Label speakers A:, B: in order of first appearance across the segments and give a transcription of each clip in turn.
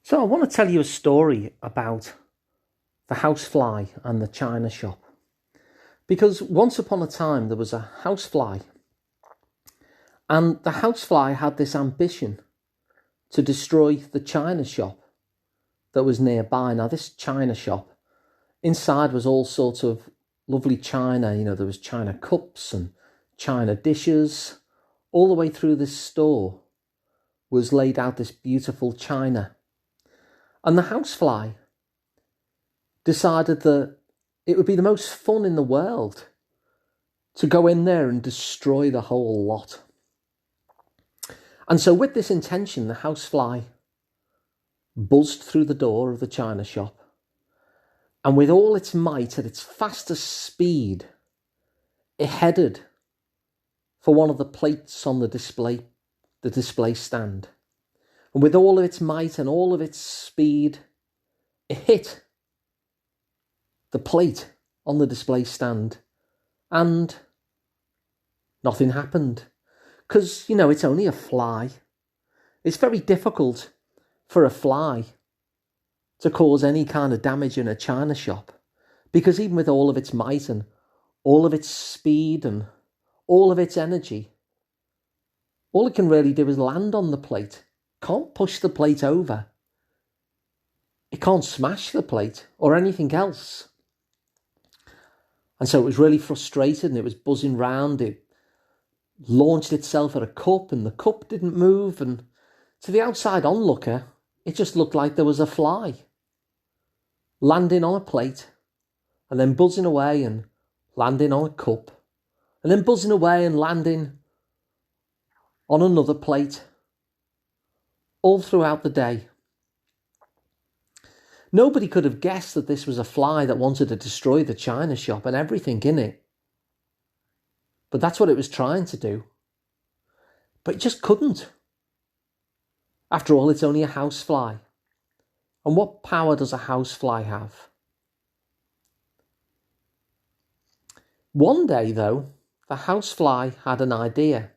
A: So I want to tell you a story about the housefly and the china shop. Because once upon a time there was a housefly, and the housefly had this ambition to destroy the china shop that was nearby. Now this china shop, inside was all sorts of lovely china. There was china cups and china dishes. All the way through this store was laid out this beautiful china. And the housefly decided that it would be the most fun in the world to go in there and destroy the whole lot. And so with this intention, the housefly buzzed through the door of the china shop, and with all its might, at its fastest speed, it headed for one of the plates on the display stand. And with all of its might and all of its speed, it hit the plate on the display stand, and nothing happened. Because, it's only a fly. It's very difficult for a fly to cause any kind of damage in a china shop, because even with all of its might and all of its speed and all of its energy, all it can really do is land on the plate. Can't push the plate over. It can't smash the plate or anything else. And so it was really frustrated, and it was buzzing round. It launched itself at a cup, and the cup didn't move, and to the outside onlooker, it just looked like there was a fly landing on a plate, and then buzzing away and landing on a cup, and then buzzing away and landing on another plate, all throughout the day. Nobody could have guessed that this was a fly that wanted to destroy the china shop and everything in it. But that's what it was trying to do. But it just couldn't. After all, it's only a housefly. And what power does a housefly have? One day, though, the housefly had an idea.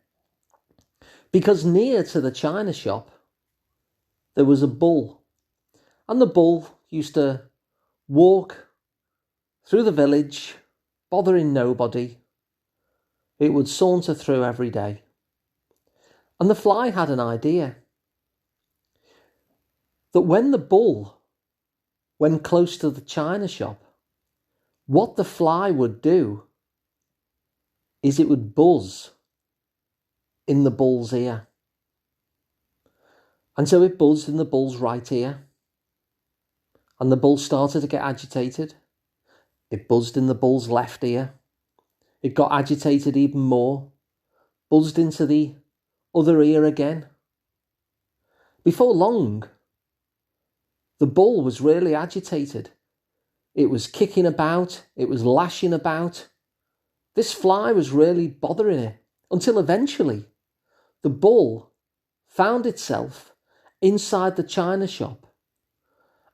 A: Because near to the china shop, there was a bull. And the bull used to walk through the village, bothering nobody. It would saunter through every day. And the fly had an idea that when the bull went close to the china shop, what the fly would do is it would buzz in the bull's ear. And so it buzzed in the bull's right ear. And the bull started to get agitated. It buzzed in the bull's left ear. It got agitated even more, buzzed into the other ear again. Before long, the bull was really agitated. It was kicking about, it was lashing about. This fly was really bothering it, until eventually the bull found itself inside the china shop.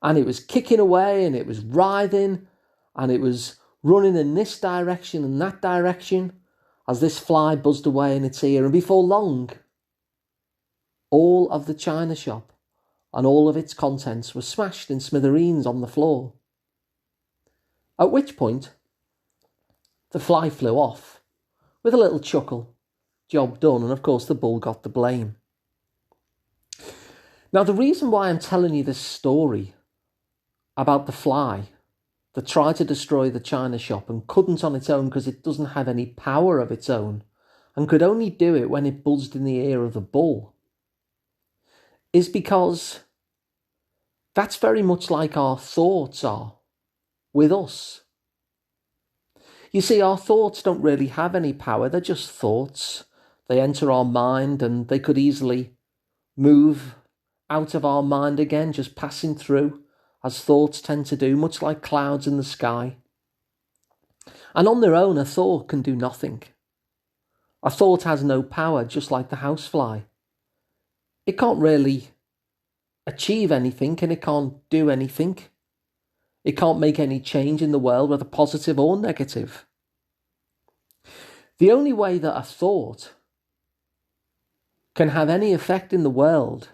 A: And it was kicking away, and it was writhing, and it was running in this direction and that direction as this fly buzzed away in its ear. And before long, all of the china shop and all of its contents were smashed in smithereens on the floor. At which point, the fly flew off with a little chuckle. Job done. And of course, the bull got the blame. Now, the reason why I'm telling you this story about the fly that tried to destroy the china shop and couldn't on its own, because it doesn't have any power of its own and could only do it when it buzzed in the ear of the bull, is because that's very much like our thoughts are with us. You see, our thoughts don't really have any power. They're just thoughts. They enter our mind, and they could easily move out of our mind again, just passing through, as thoughts tend to do, much like clouds in the sky. And on their own, a thought can do nothing. A thought has no power, just like the housefly. It can't really achieve anything, and it can't do anything. It can't make any change in the world, whether positive or negative. The only way that a thought can have any effect in the world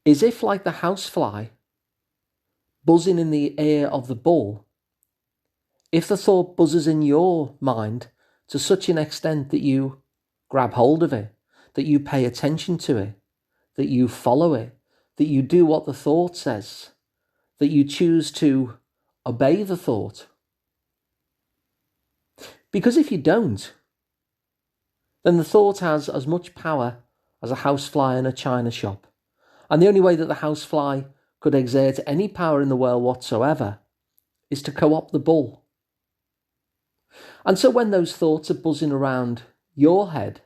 A: is if, like the housefly buzzing in the ear of the bull, if the thought buzzes in your mind to such an extent that you grab hold of it, that you pay attention to it, that you follow it, that you do what the thought says, that you choose to obey the thought. Because if you don't, then the thought has as much power as a housefly in a china shop. And the only way that the housefly could exert any power in the world whatsoever is to co-opt the bull. And so when those thoughts are buzzing around your head,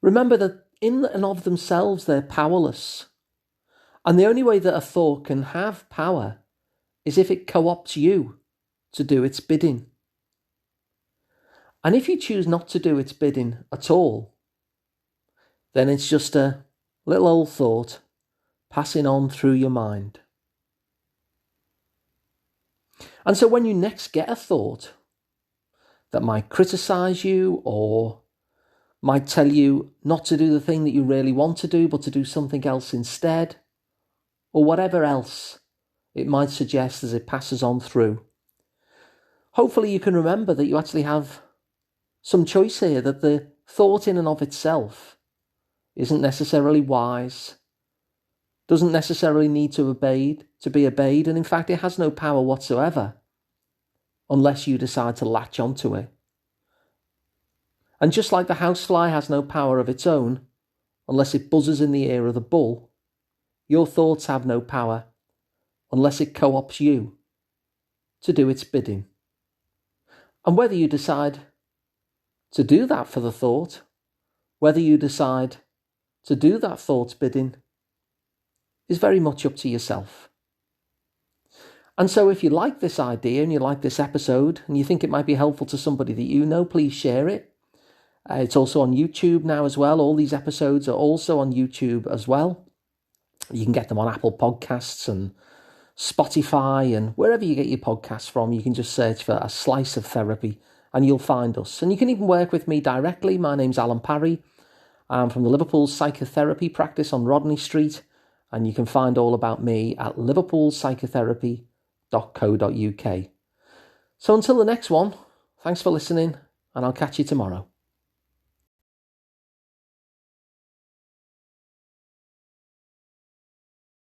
A: remember that in and of themselves they're powerless. And the only way that a thought can have power is if it co-opts you to do its bidding. And if you choose not to do its bidding at all, then it's just a little old thought passing on through your mind. And so when you next get a thought that might criticize you or might tell you not to do the thing that you really want to do, but to do something else instead, or whatever else it might suggest as it passes on through, hopefully you can remember that you actually have some choice here, that the thought in and of itself isn't necessarily wise, doesn't necessarily need to be obeyed, and in fact it has no power whatsoever unless you decide to latch onto it. And just like the housefly has no power of its own unless it buzzes in the ear of the bull, your thoughts have no power unless it co-opts you to do its bidding. And whether you decide to do that for the thought, whether you decide to do that thought's bidding, is very much up to yourself. And so if you like this idea and you like this episode and you think it might be helpful to somebody that you know, please share it. It's also on YouTube now as well. All these episodes are also on YouTube as well. You can get them on Apple Podcasts and Spotify and wherever you get your podcasts from. You can just search for A Slice of Therapy and you'll find us. And you can even work with me directly. My name's Alun Parry. I'm from the Liverpool Psychotherapy practice on Rodney Street. And you can find all about me at liverpoolpsychotherapy.co.uk. So until the next one, thanks for listening and I'll catch you tomorrow.